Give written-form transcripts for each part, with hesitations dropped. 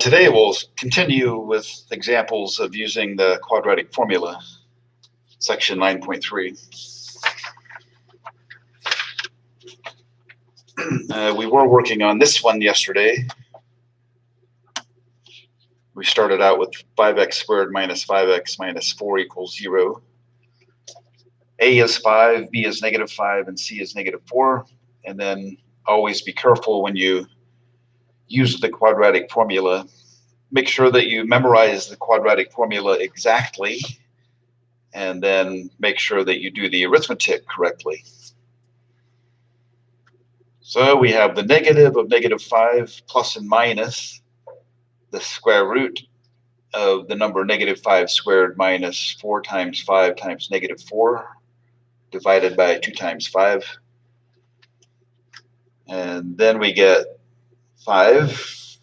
Today we'll continue with examples of using the quadratic formula, section 9.3. We were working on this one yesterday. We started out with 5x squared minus 5x minus 4 equals 0. A is 5, B is negative 5, and C is negative 4. And then always be careful when you use the quadratic formula. Make sure that you memorize the quadratic formula exactly, and then make sure that you do the arithmetic correctly. So we have the negative of negative 5 plus and minus the square root of the number negative 5 squared minus 4 times 5 times negative 4 divided by 2 times 5. And then we get 5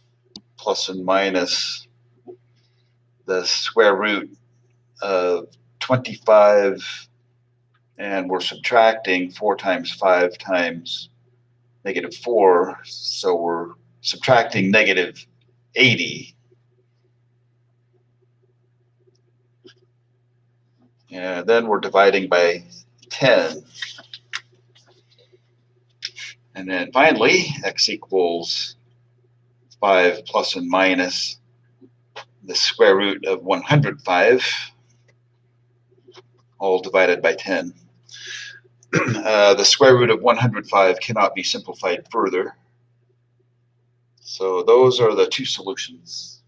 plus and minus the square root of 25, and we're subtracting 4 times 5 times negative 4, so we're subtracting negative 80. And then we're dividing by 10. And then finally, x equals 5 plus and minus the square root of 105, all divided by 10. The square root of 105 cannot be simplified further. So those are the two solutions.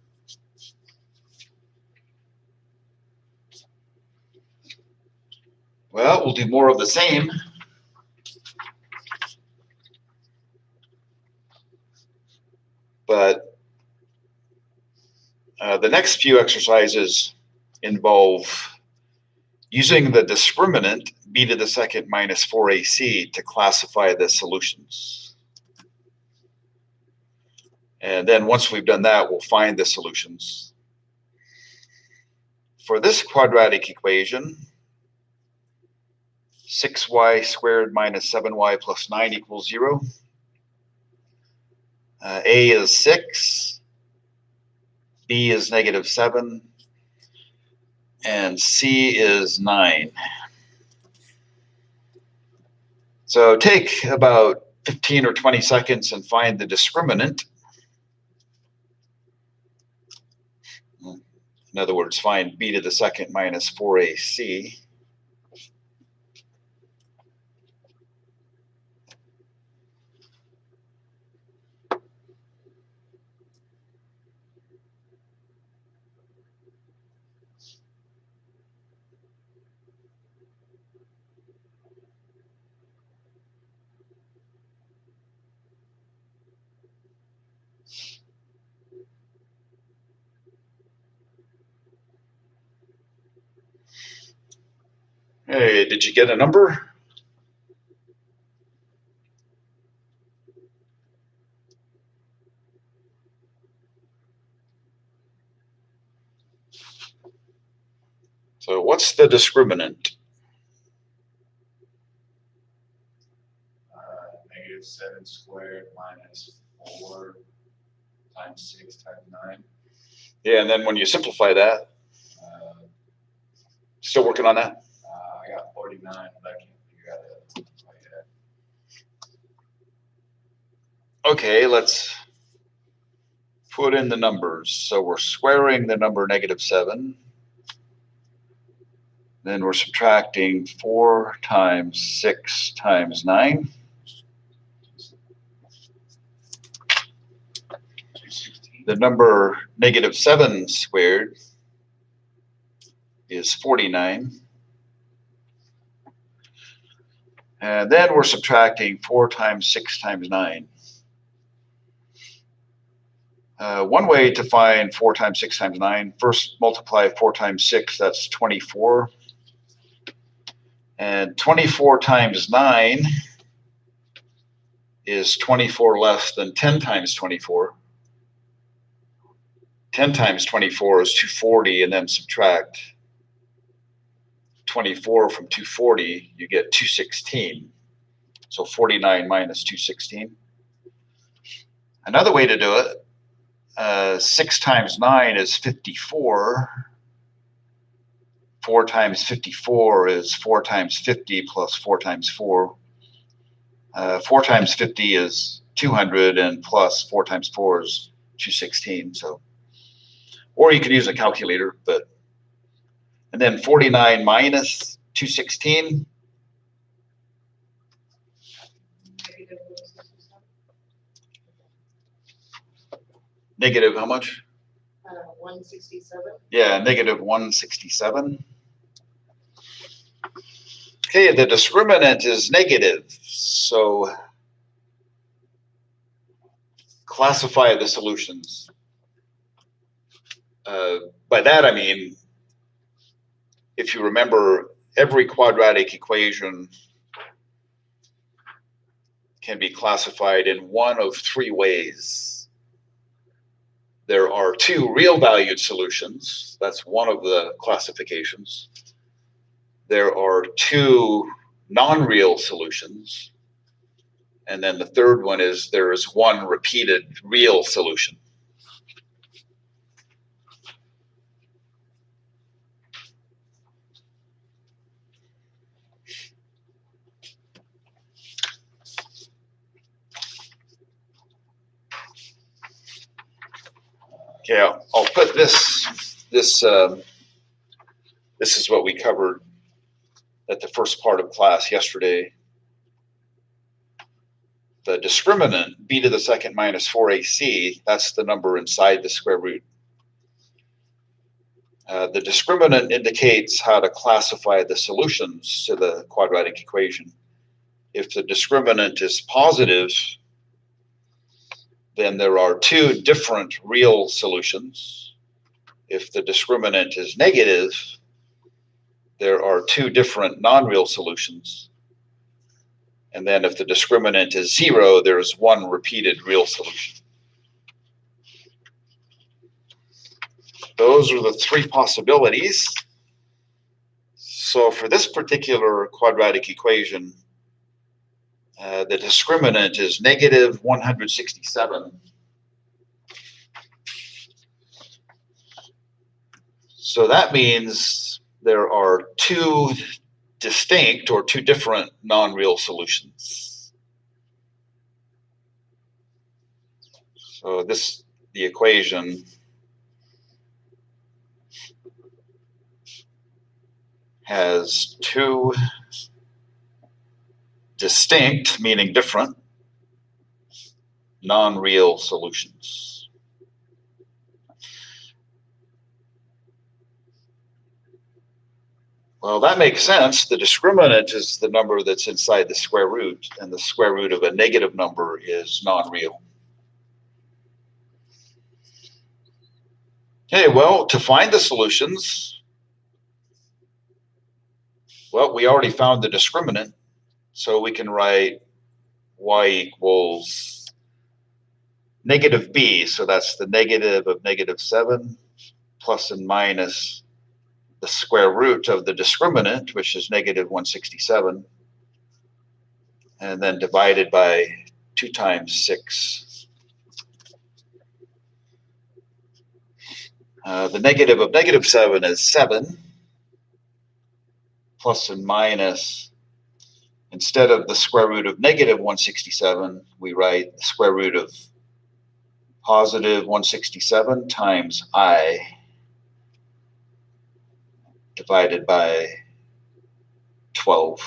Well, we'll do more of the same. But the next few exercises involve using the discriminant b to the second minus 4ac to classify the solutions. And then once we've done that, we'll find the solutions. For this quadratic equation, 6y squared minus 7y plus 9 equals 0. A is 6, B is negative 7, and C is 9. So take about 15 or 20 seconds and find the discriminant. In other words, find b to the second minus 4ac. Hey, did you get a number? So what's the discriminant? Negative 7 squared minus 4 times 6 times 9. Yeah, and then when you simplify that, still working on that? I got 49, but I can't figure out how to simplify yet. Okay, let's put in the numbers. So we're squaring the number negative 7. Then we're subtracting 4 times 6 times 9. The number negative 7 squared is 49. And then we're subtracting 4 times 6 times 9. One way to find 4 times 6 times 9, first multiply 4 times 6, that's 24. And 24 times 9 is 24 less than 10 times 24. 10 times 24 is 240, and then subtract 24 from 240, you get 216. So 49 minus 216. Another way to do it, 6 times 9 is 54. 4 times 54 is 4 times 50 plus 4 times 4. 4 times 50 is 200, and plus 4 times 4 is 216. So, or you could use a calculator, but, and then 49 minus 216. Negative how much? 167. Yeah, negative 167. Okay, the discriminant is negative, so classify the solutions. By that I mean, if you remember, every quadratic equation can be classified in one of three ways. There are two real valued solutions. That's one of the classifications. There are two non-real solutions. And then the third one is there is one repeated real solution. Okay, I'll put this is what we covered at the first part of class yesterday. The discriminant, b to the second minus 4ac, that's the number inside the square root. The discriminant indicates how to classify the solutions to the quadratic equation. If the discriminant is positive, then there are two different real solutions. If the discriminant is negative, there are two different non-real solutions. And then if the discriminant is 0, there is one repeated real solution. Those are the three possibilities. So for this particular quadratic equation, the discriminant is negative 167. So that means there are two distinct or two different non-real solutions. So the equation has two distinct, meaning different, non-real solutions. Well, that makes sense. The discriminant is the number that's inside the square root, and the square root of a negative number is non-real. Okay, well, to find the solutions, well, we already found the discriminant, so we can write y equals negative b, so that's the negative of negative 7 plus and minus the square root of the discriminant, which is negative 167, and then divided by 2 times 6. The negative of negative 7 is 7, plus and minus, instead of the square root of negative 167, we write the square root of positive 167 times I divided by 12.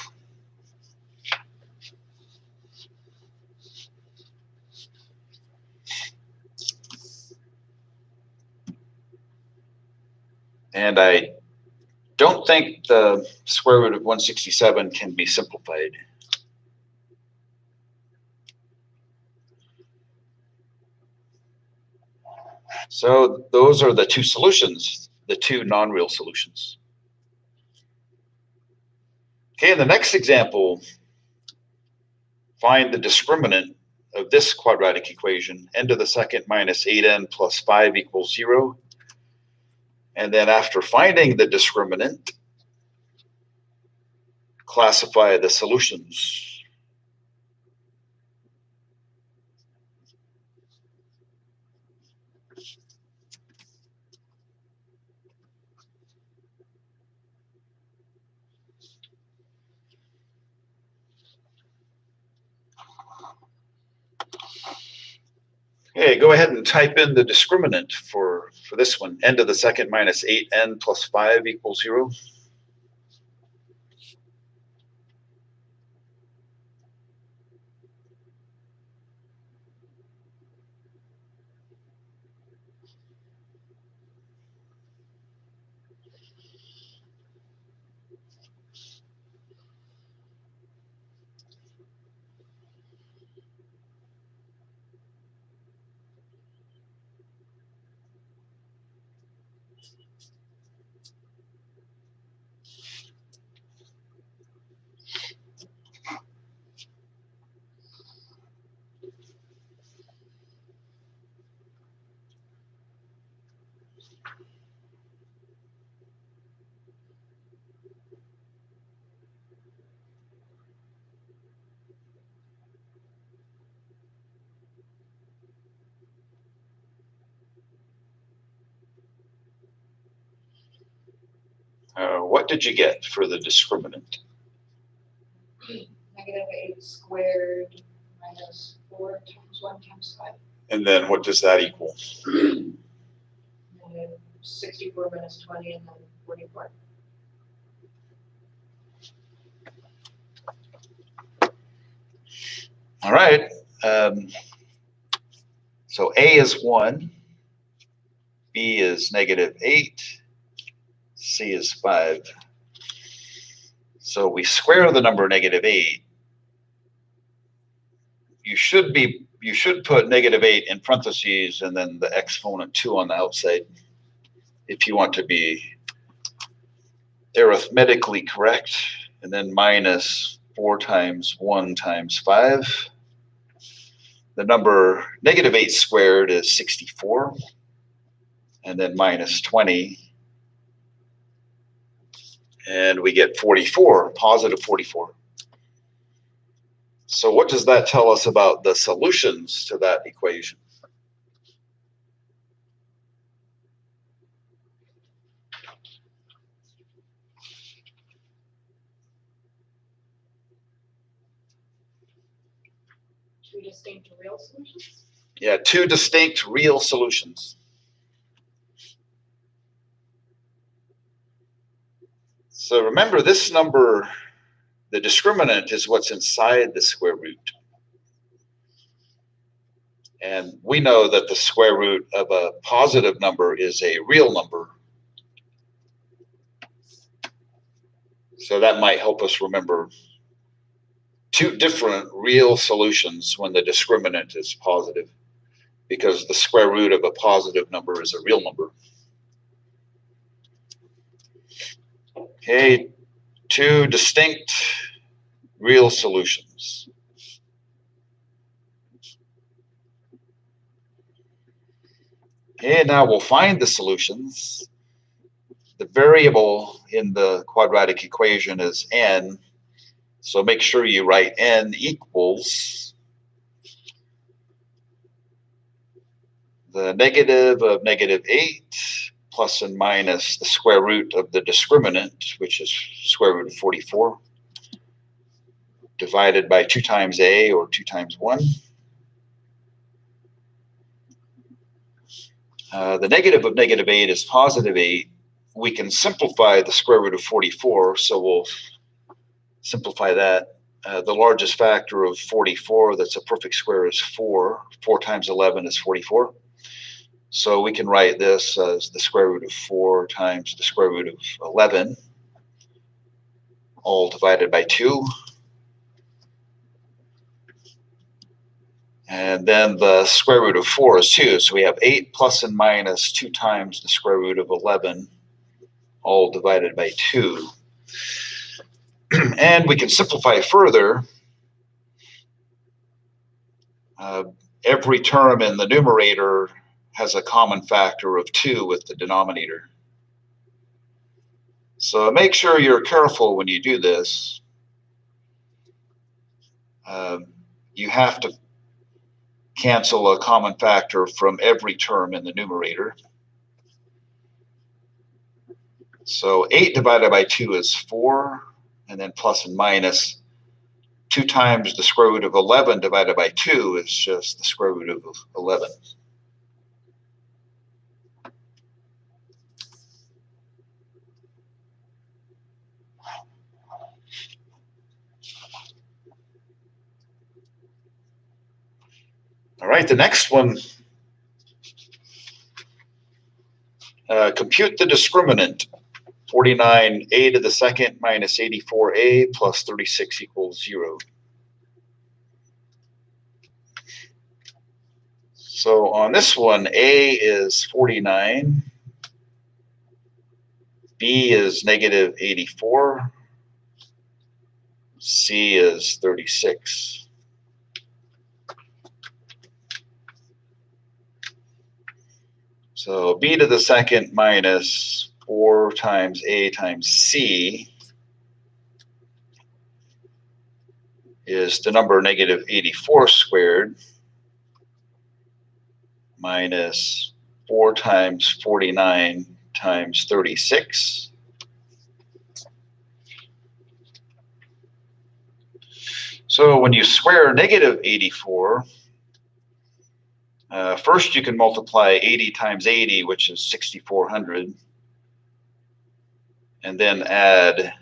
And I don't think the square root of 167 can be simplified. So those are the two solutions, the two non-real solutions. Okay, in the next example, find the discriminant of this quadratic equation, n to the second minus 8n plus 5 equals 0. And then after finding the discriminant, classify the solutions. Okay, go ahead and type in the discriminant for this one. N to the second minus 8n plus 5 equals 0. What did you get for the discriminant? -8 squared minus 4 times 1 times 5. And then what does that equal? And then 64 minus 20 and then 44. All right. So A is 1, B is -8, C is 5. So we square the number -8. You should put -8 in parentheses and then the exponent 2 on the outside if you want to be arithmetically correct, and then minus 4 times 1 times 5. The number -8 squared is 64, and then minus 20, and we get 44, positive 44. So what does that tell us about the solutions to that equation? Two distinct real solutions? Yeah, 2 distinct real solutions. So remember, this number, the discriminant, is what's inside the square root. And we know that the square root of a positive number is a real number. So that might help us remember 2 different real solutions when the discriminant is positive, because the square root of a positive number is a real number. Okay, 2 distinct real solutions. Okay, now we'll find the solutions. The variable in the quadratic equation is n, so make sure you write n equals the negative of -8 plus and minus the square root of the discriminant, which is square root of 44, divided by 2 times a, or 2 times 1. The negative of -8 is positive 8. We can simplify the square root of 44, so we'll simplify that. The largest factor of 44 that's a perfect square is 4. 4 times 11 is 44. So we can write this as the square root of 4 times the square root of 11, all divided by 2. And then the square root of 4 is 2. So we have 8 plus and minus 2 times the square root of 11, all divided by 2. And we can simplify further. every term in the numerator has a common factor of 2 with the denominator. So make sure you're careful when you do this. You have to cancel a common factor from every term in the numerator. So 8 divided by 2 is 4, and then plus and minus. 2 times the square root of 11 divided by 2 is just the square root of 11. All right, the next one, compute the discriminant. 49a to the second minus 84a plus 36 equals 0. So on this one, a is 49, b is negative 84, c is 36. So b to the second minus 4 times a times c is the number negative 84 squared minus 4 times 49 times 36. So when you square negative 84, first you can multiply 80 times 80, which is 6,400, and then add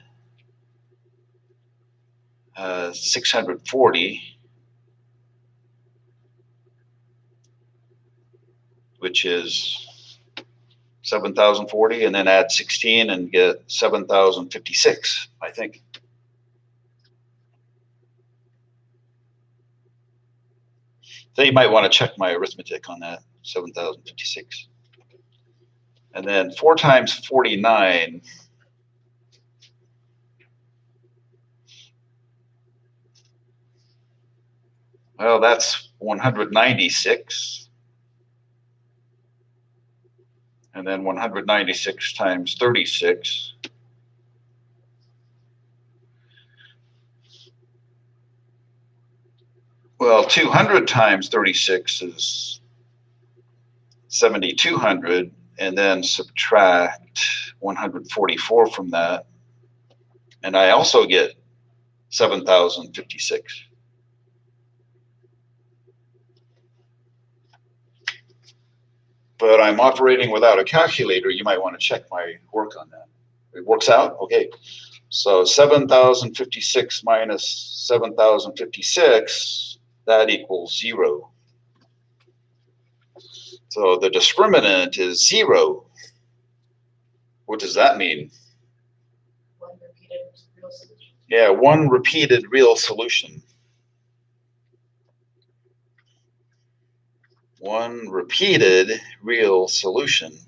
640, which is 7,040, and then add 16 and get 7,056, I think. So you might want to check my arithmetic on that, 7,056. And then 4 times 49, well, that's 196. And then 196 times 36. Well, 200 times 36 is 7,200, and then subtract 144 from that, and I also get 7,056. But I'm operating without a calculator. You might want to check my work on that. It works out? Okay. So 7,056 minus 7,056, that equals 0. So the discriminant is 0. What does that mean? One repeated real solution. Yeah, one repeated real solution. One repeated real solution.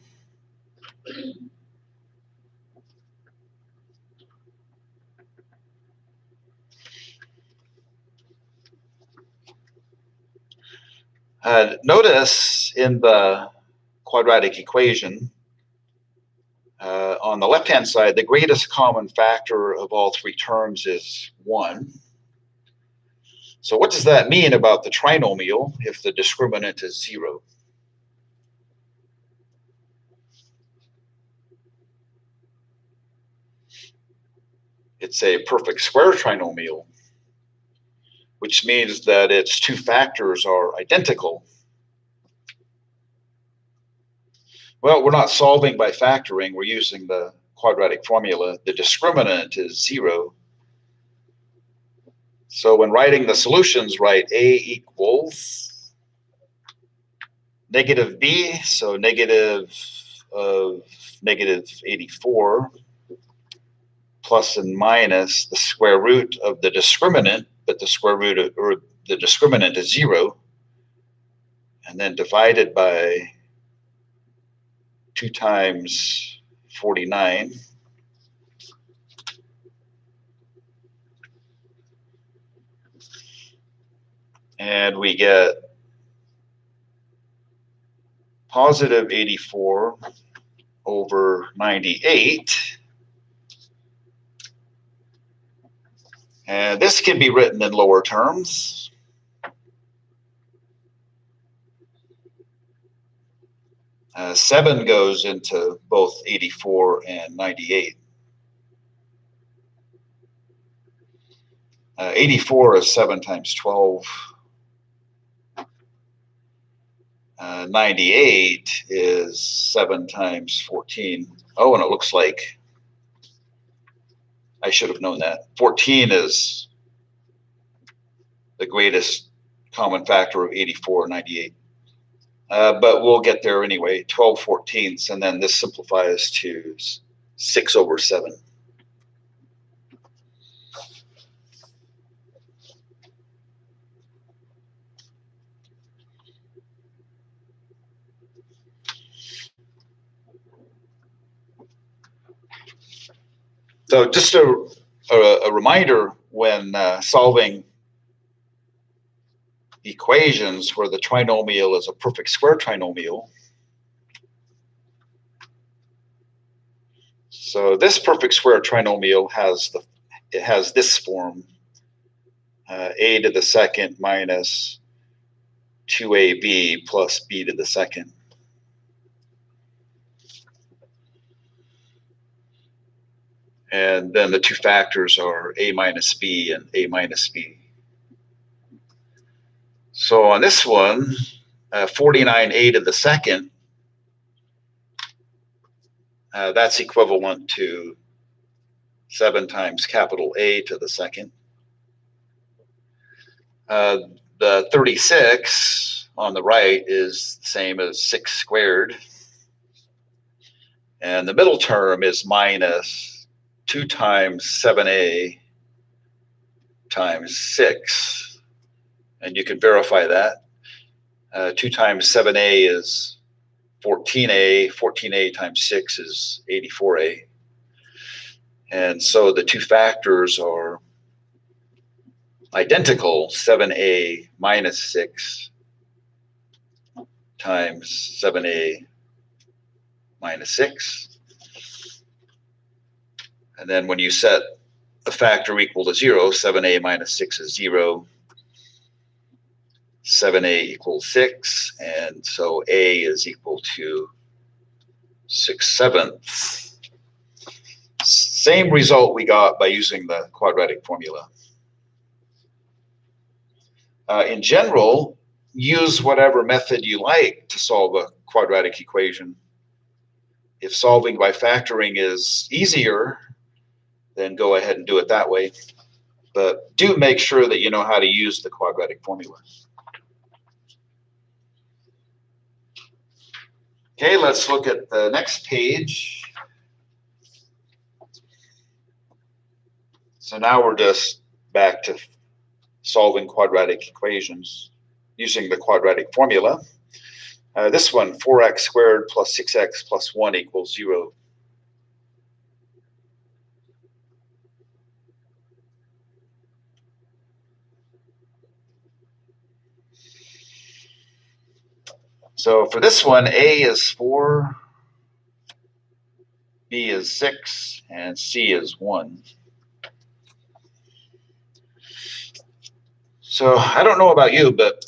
Notice in the quadratic equation, on the left-hand side, the greatest common factor of all 3 terms is 1. So what does that mean about the trinomial if the discriminant is 0? It's a perfect square trinomial, which means that its 2 factors are identical. Well, we're not solving by factoring. We're using the quadratic formula. The discriminant is 0. So when writing the solutions, write A equals negative B, so negative of negative 84, plus and minus the square root of the discriminant, but the square root of, or the discriminant is 0, and then divided by 2 times 49. And we get positive 84 over 98. And this can be written in lower terms. Seven goes into both 84 and 98. 84 is 7 times 12. 98 is 7 times 14. Oh, and it looks like I should have known that. 14 is the greatest common factor of 84 and 98. But we'll get there anyway. 12 14ths, and then this simplifies to 6 over 7. So just a reminder when solving equations where the trinomial is a perfect square trinomial. So this perfect square trinomial has this form, a to the second minus 2ab plus b to the second. And then the two factors are a minus b and a minus b. So on this one, 49a to the second, that's equivalent to 7 times capital A to the second. The 36 on the right is the same as 6 squared. And the middle term is minus 2 times 7a times 6. And you can verify that. 2 times 7a is 14a. 14a times 6 is 84a. And so the two factors are identical. 7a minus 6 times 7a minus 6. And then when you set a factor equal to 0, 7a minus 6 is 0. 7a equals 6, and so a is equal to 6/7. Same result we got by using the quadratic formula. In general, use whatever method you like to solve a quadratic equation. If solving by factoring is easier, then go ahead and do it that way. But do make sure that you know how to use the quadratic formula. Okay, let's look at the next page. So now we're just back to solving quadratic equations using the quadratic formula. This one, 4x squared plus 6x plus 1 equals 0. So for this one, A is 4, B is 6, and C is 1. So I don't know about you, but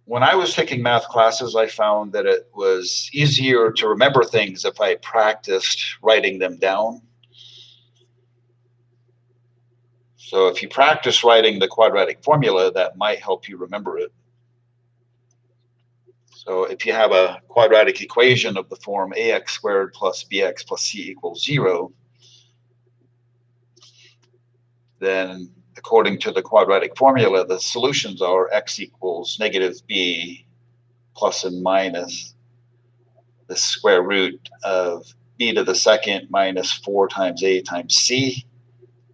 when I was taking math classes, I found that it was easier to remember things if I practiced writing them down. So if you practice writing the quadratic formula, that might help you remember it. So if you have a quadratic equation of the form ax squared plus bx plus c equals 0, then according to the quadratic formula, the solutions are x equals negative b plus and minus the square root of b to the second minus 4 times a times c,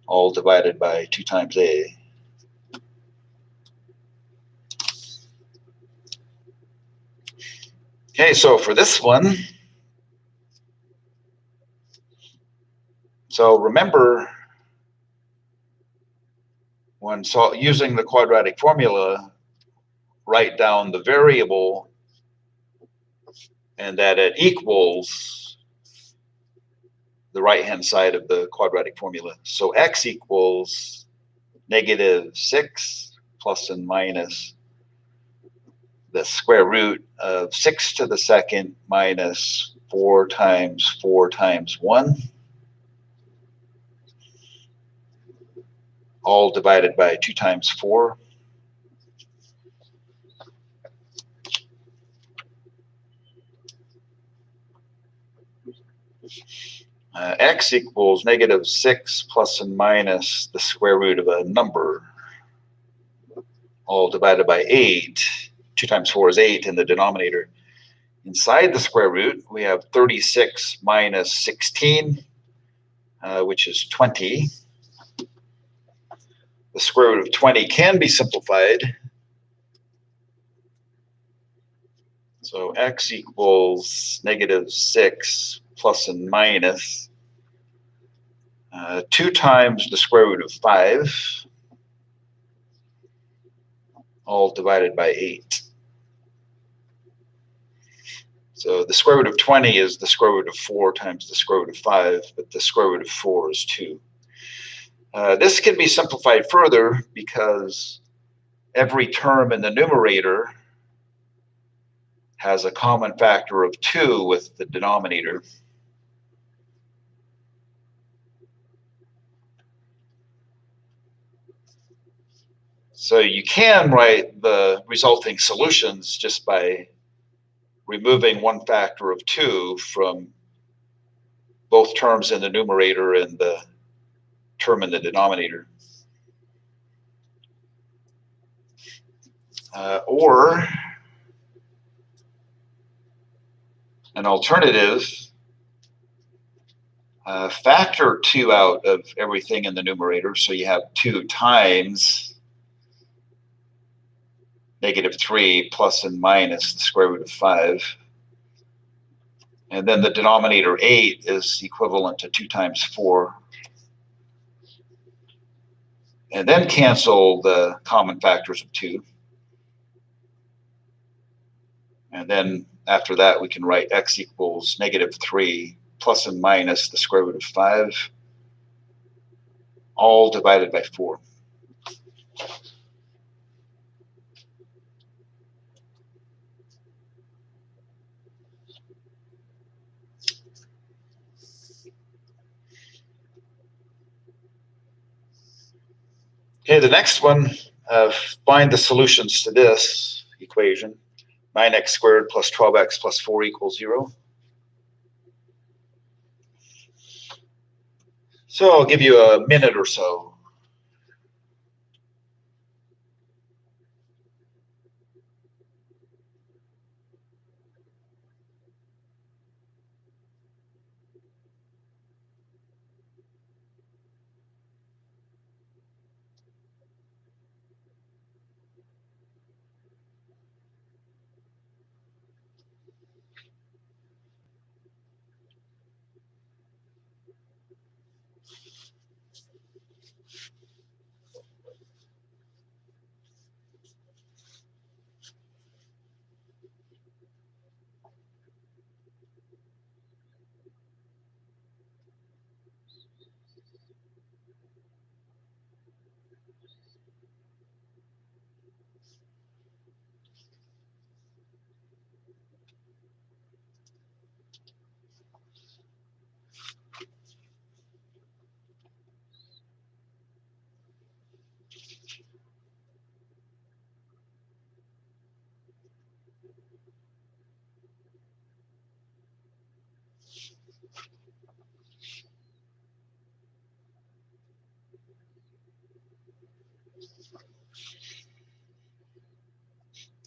all divided by 2 times a. Okay, so for this one, so remember when using the quadratic formula, write down the variable and that it equals the right-hand side of the quadratic formula. So x equals -6 plus and minus the square root of 6 to the second minus 4 times 4 times 1, all divided by 2 times 4. X equals -6 plus and minus the square root of a number, all divided by 8. 2 times 4 is 8 in the denominator. Inside the square root, we have 36 minus 16, which is 20. The square root of 20 can be simplified. So x equals -6 plus and minus 2 times the square root of 5, all divided by 8. So the square root of 20 is the square root of 4 times the square root of 5, but the square root of 4 is 2. This can be simplified further because every term in the numerator has a common factor of 2 with the denominator. So you can write the resulting solutions just by removing one factor of 2 from both terms in the numerator and the term in the denominator. Or an alternative, factor 2 out of everything in the numerator. So you have 2 times -3 plus and minus the square root of 5. And then the denominator 8 is equivalent to 2 times 4. And then cancel the common factors of 2. And then after that, we can write x equals -3 plus and minus the square root of 5, all divided by 4. Okay, the next one, find the solutions to this equation. 9x squared plus 12x plus 4 equals 0. So I'll give you a minute or so.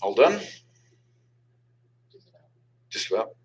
All done? Just about.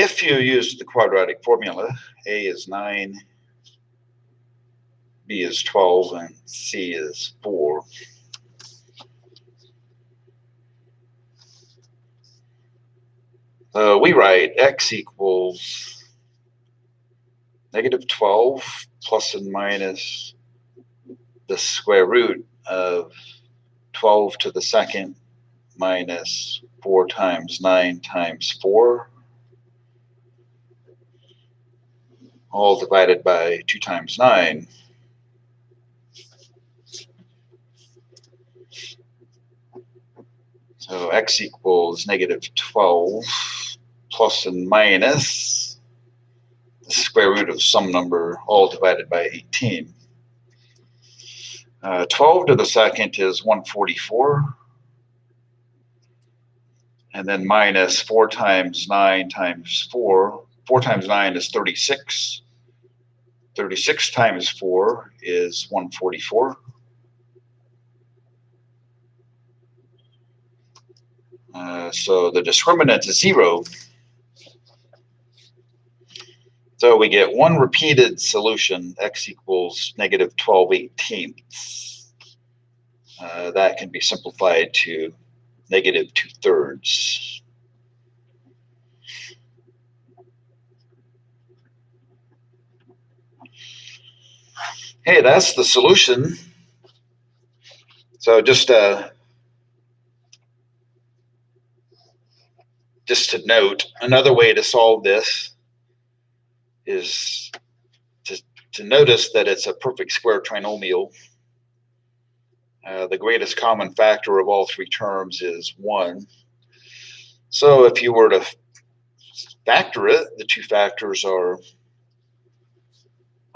if you use the quadratic formula, A is 9, B is 12, and C is 4. We write x equals negative 12 plus and minus the square root of 12 to the second minus 4 times 9 times 4, all divided by 2 times 9. So x equals negative 12 plus and minus the square root of some number, all divided by 18. 12 to the second is 144. And then minus 4 times 9 times 4. 4 times 9 is 36. 36 times 4 is 144. So the discriminant is 0. So we get one repeated solution, x equals negative 12/18. That can be simplified to negative 2/3. Hey, that's the solution. So just to note, another way to solve this is to notice that it's a perfect square trinomial. The greatest common factor of all three terms is 1. So if you were to factor it, the two factors are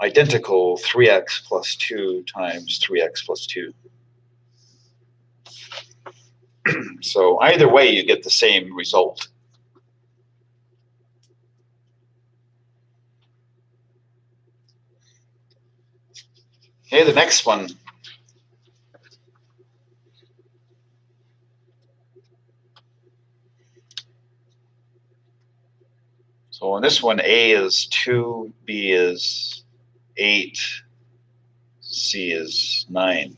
identical, 3x plus 2 times 3x plus 2. So either way, you get the same result. Okay, the next one. So on this one, A is 2, B is 8, C is 9.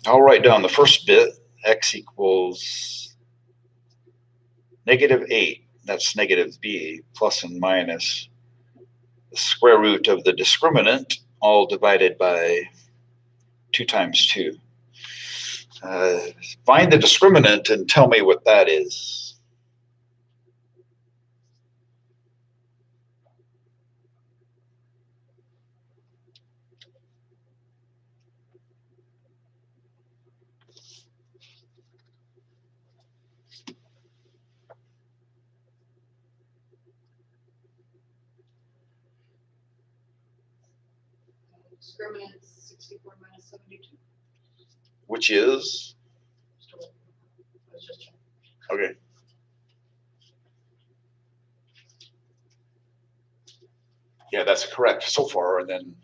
I'll write down the first bit, x equals negative 8, that's negative b, plus and minus the square root of the discriminant, all divided by 2 times 2. Find the discriminant and tell me what that is. Discriminant is 64 minus 72. Which is? So I was just checking. Okay. Yeah, that's correct so far, and then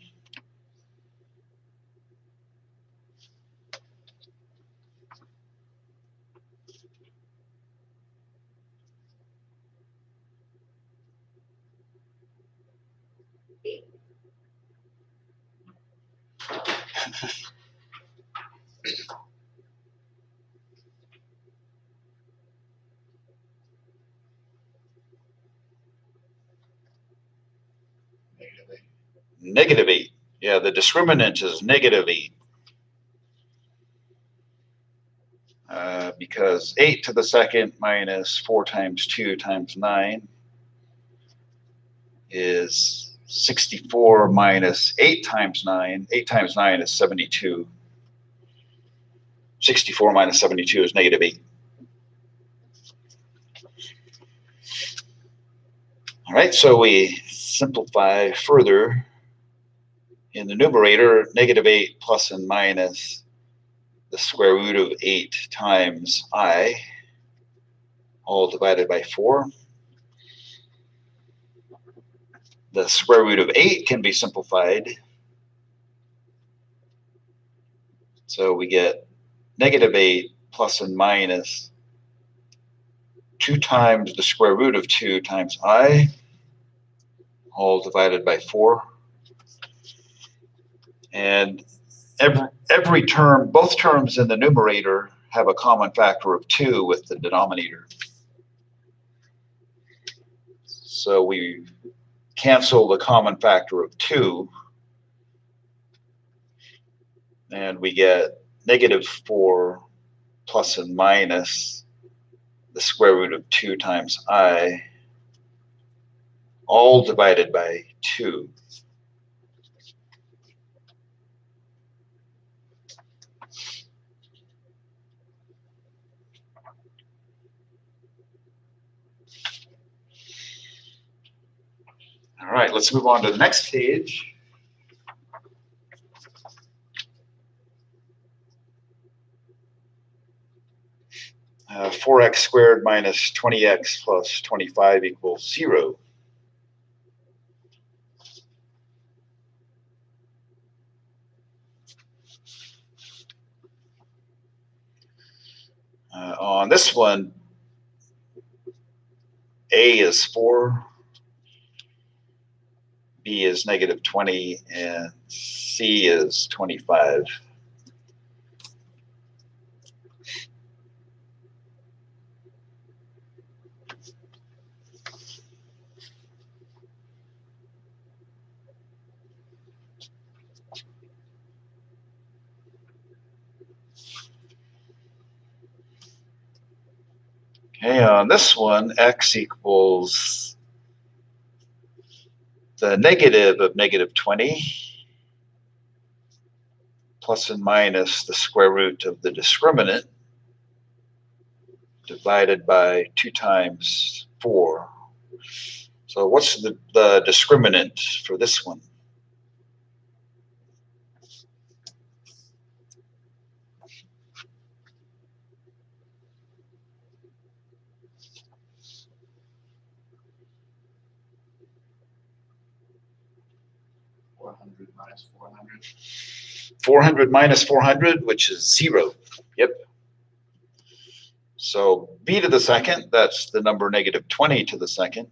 negative 8. Yeah, the discriminant is negative 8. Because 8 to the second minus 4 times 2 times 9 is 64 minus 8 times 9. 8 times 9 is 72. 64 minus 72 is negative 8. All right, so we simplify further. in the numerator, negative 8 plus and minus the square root of 8 times I, all divided by 4. The square root of 8 can be simplified. So we get negative 8 plus and minus 2 times the square root of 2 times I, all divided by 4. And every term, both terms in the numerator have a common factor of 2 with the denominator. So we cancel the common factor of 2, and we get negative 4 plus and minus the square root of 2 times I, all divided by 2. All right, let's move on to the next page. Uh, 4x squared minus 20x plus 25 equals 0. On this one, A is 4, B is negative 20, and C is 25. Okay, on this one, x equals the negative of negative 20 plus and minus the square root of the discriminant divided by 2 times 4. So what's the discriminant for this one? Minus 400. 400 minus 400, which is 0. Yep. So b to the second, that's the number negative 20 to the second,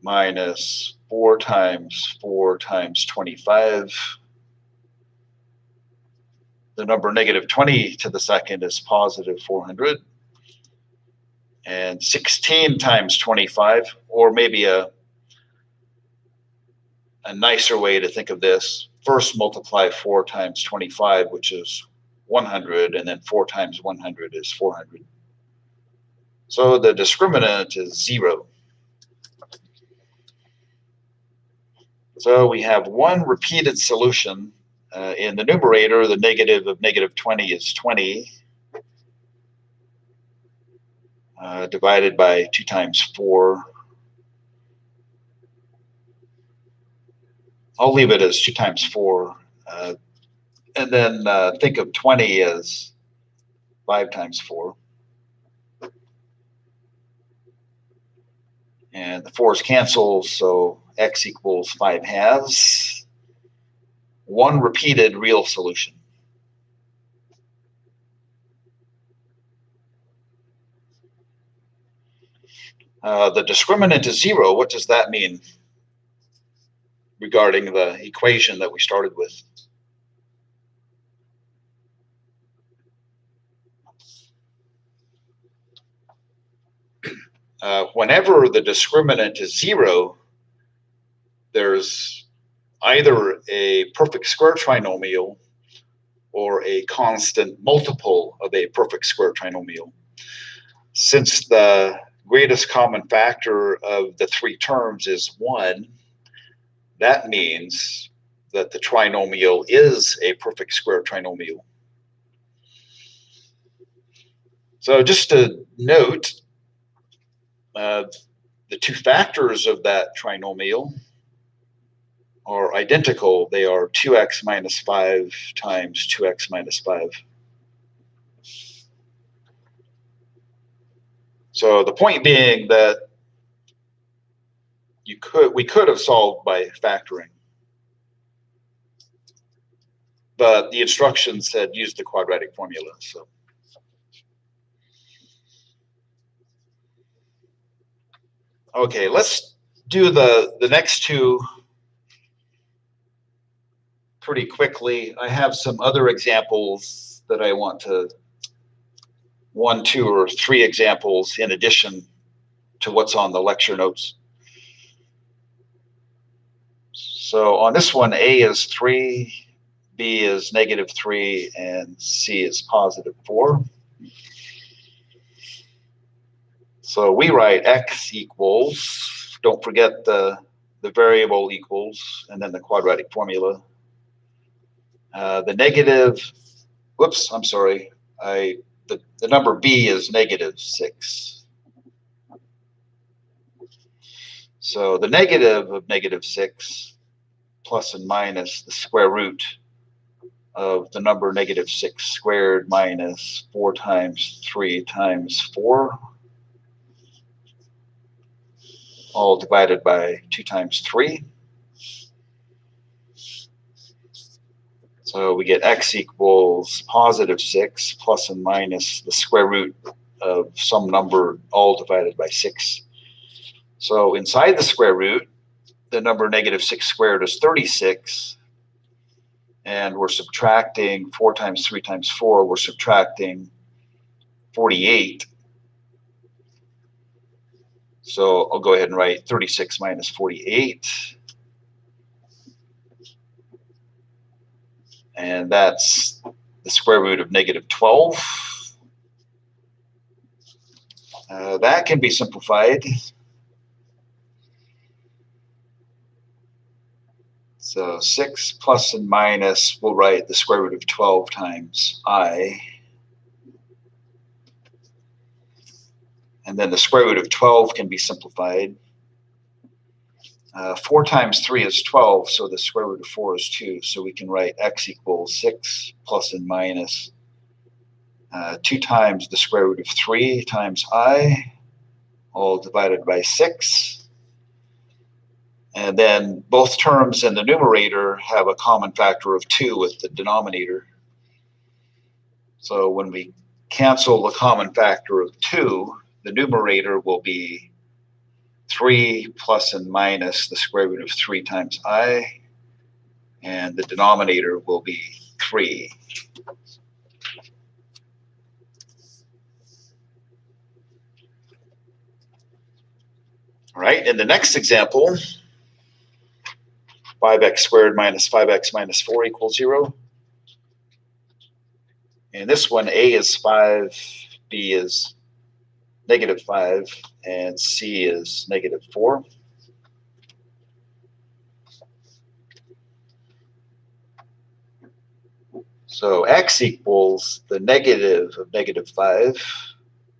minus 4 times 25. The number negative 20 to the second is positive 400. And 16 times 25, or maybe a nicer way to think of this, first multiply 4 times 25, which is 100, and then 4 times 100 is 400. So the discriminant is 0. So we have one repeated solution. In the numerator, the negative of negative 20 is 20, divided by 2 times 4. I'll leave it as 2 times 4. And then think of 20 as 5 times 4. And the 4's cancel, so x equals 5 halves. One repeated real solution. The discriminant is 0. What does that mean regarding the equation that we started with? Whenever the discriminant is 0, there's either a perfect square trinomial or a constant multiple of a perfect square trinomial. Since the greatest common factor of the 3 terms is 1, that means that the trinomial is a perfect square trinomial. So just to note, the 2 factors of that trinomial are identical. They are 2x minus 5 times 2x minus 5. So the point being that we could have solved by factoring, but the instructions said use the quadratic formula. So okay, let's do the next two pretty quickly. I have some other examples that I want to, 1, 2, or 3 examples in addition to what's on the lecture notes. So on this one, A is 3, B is negative 3, and C is positive 4. So we write x equals, don't forget the variable equals, and then the quadratic formula. The negative, whoops, I'm sorry, the number B is negative 6. So the negative of negative 6 plus and minus the square root of the number negative 6 squared minus 4 times 3 times 4, all divided by 2 times 3. So we get x equals positive 6 plus and minus the square root of some number, all divided by 6. So inside the square root, the number negative 6 squared is 36. And we're subtracting 4 times 3 times 4, we're subtracting 48. So I'll go ahead and write 36 minus 48. And that's the square root of negative 12. That can be simplified. So 6 plus and minus, we'll write the square root of 12 times I. And then the square root of 12 can be simplified. 4 times 3 is 12, so the square root of 4 is 2. So we can write x equals 6 plus and minus 2 times the square root of 3 times I, all divided by 6. And then both terms in the numerator have a common factor of 2 with the denominator. So when we cancel the common factor of 2, the numerator will be 3 plus and minus the square root of 3 times I, and the denominator will be 3. All right, in the next example, 5x squared minus 5x minus 4 equals 0. In this one, A is 5, B is negative 5, and C is negative 4. So x equals the negative of negative 5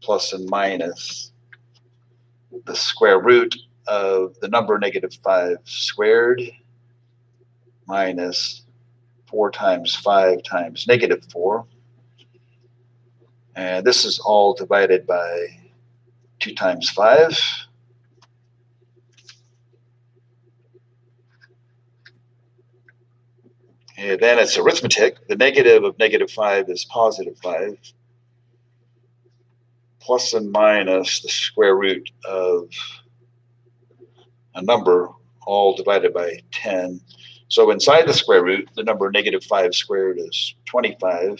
plus and minus the square root of the number negative 5 squared minus 4 times 5 times negative 4. And this is all divided by 2 times 5. And then it's arithmetic. The negative of negative 5 is positive 5. Plus and minus the square root of a number, all divided by 10. So inside the square root, the number negative 5 squared is 25.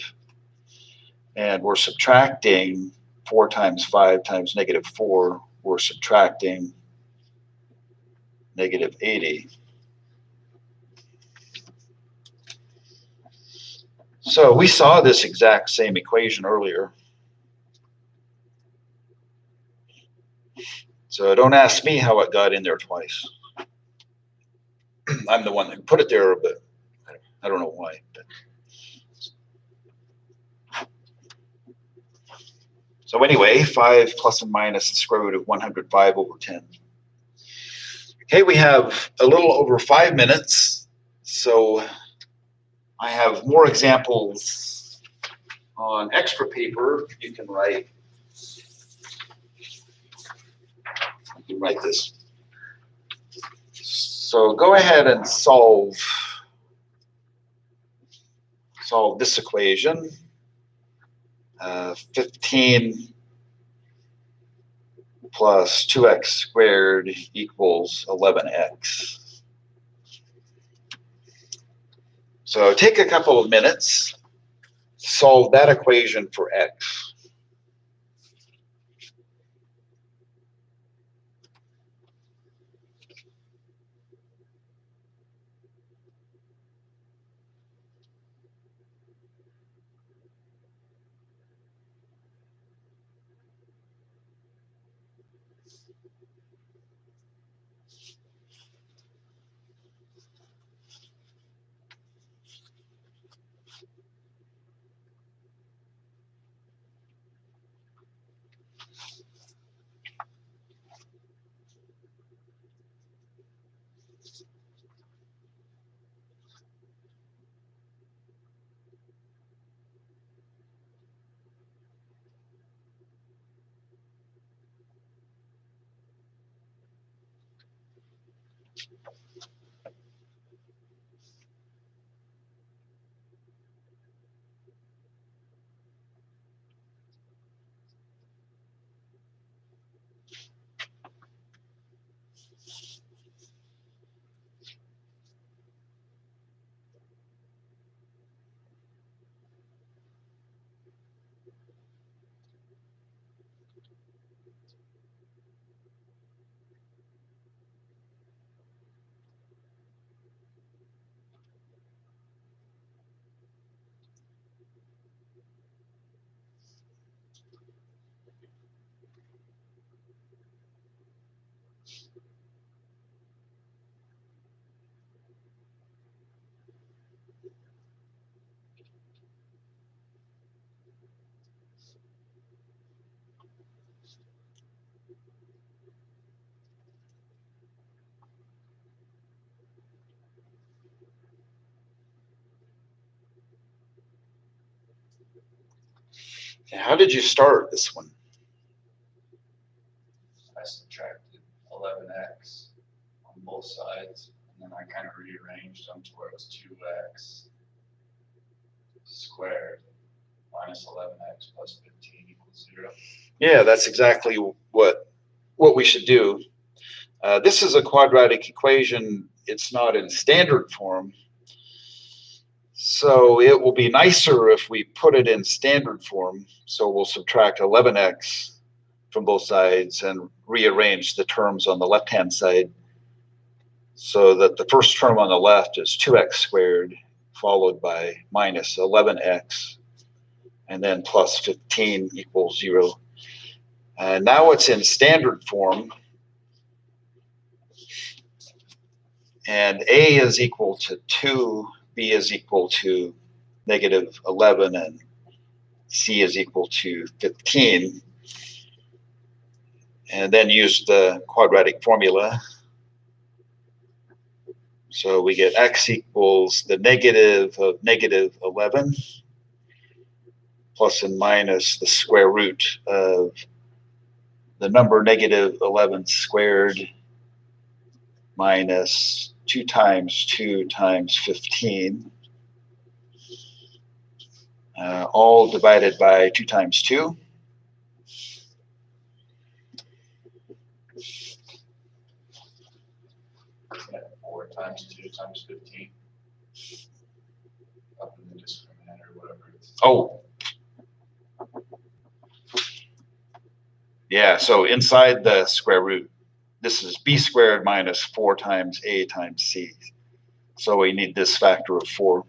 And we're subtracting 4 times 5 times negative 4. We're subtracting negative 80. So we saw this exact same equation earlier. So don't ask me how it got in there twice. I'm the one that put it there, but I don't know why. So anyway, 5 plus and minus the square root of 105 over 10. Okay, we have a little over 5 minutes So I have more examples on extra paper. You can write this. So go ahead and solve this equation. 15 plus 2x squared equals 11x. So take a couple of minutes, solve that equation for x. How did you start this one? I subtracted 11x on both sides, and then I kind of rearranged them to where it was 2x squared minus 11x plus 15 equals 0. Yeah, that's exactly what we should do. This is a quadratic equation. It's not in standard form. So it will be nicer if we put it in standard form. So we'll subtract 11x from both sides and rearrange the terms on the left-hand side so that the first term on the left is 2x squared, followed by minus 11x, and then plus 15 equals 0. Now it's in standard form, and a is equal to 2, b is equal to negative 11, and c is equal to 15. And then use the quadratic formula. So we get x equals the negative of negative 11 plus and minus the square root of the number negative 11 squared minus 2 times 2 times 15, all divided by 2 times 2. Yeah, 4 times 2 times 15. Up in the discriminant or whatever it's. Oh. Yeah, so inside the square root, this is b squared minus 4 times a times c. So we need this factor of 4.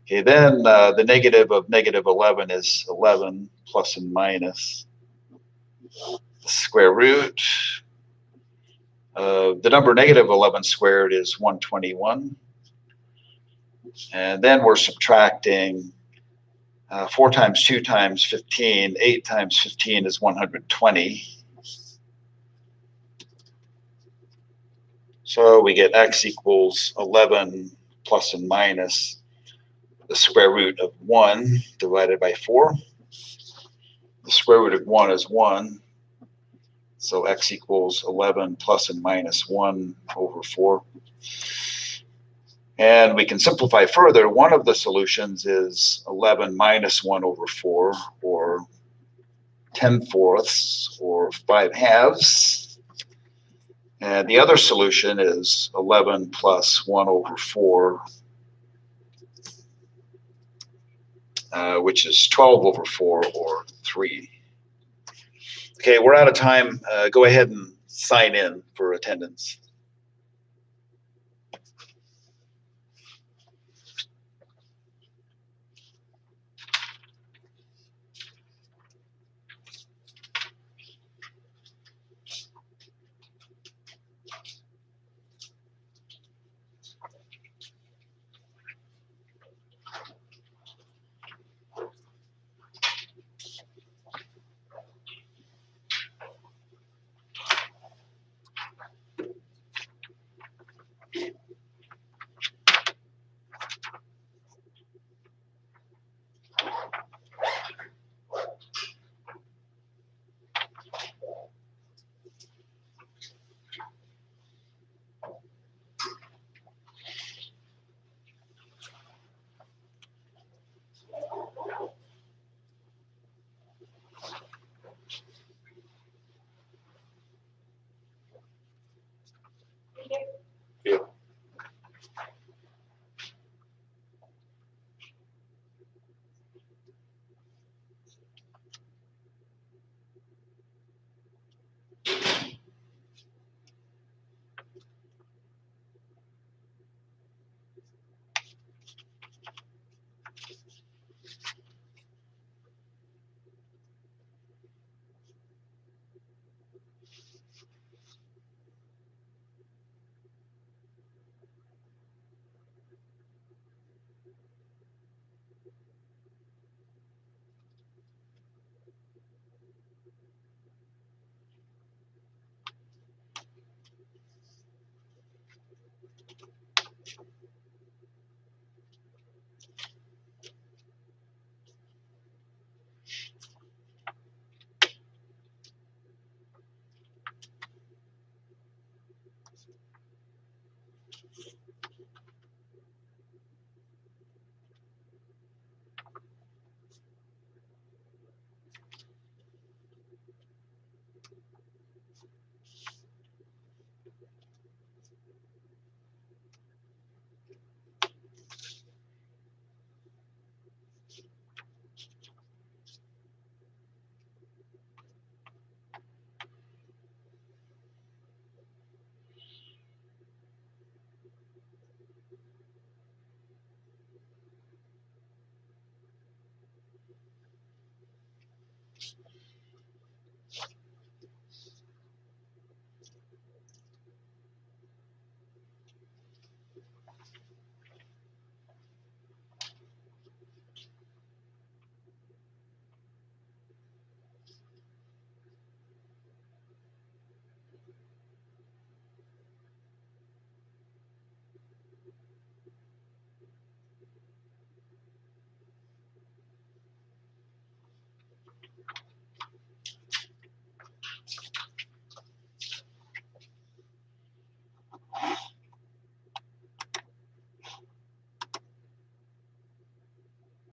Okay, then the negative of negative 11 is 11 plus and minus the square root. The number negative 11 squared is 121. And then we're subtracting 4 times 2 times 15. 8 times 15 is 120. So we get x equals 11 plus and minus the square root of 1 divided by 4. The square root of 1 is 1. So x equals 11 plus and minus 1 over 4. And we can simplify further. One of the solutions is 11 minus 1 over 4, or 10/4, or 5/2. And the other solution is 11 plus 1 over 4, which is 12 over 4, or 3. Okay, we're out of time. Go ahead and sign in for attendance.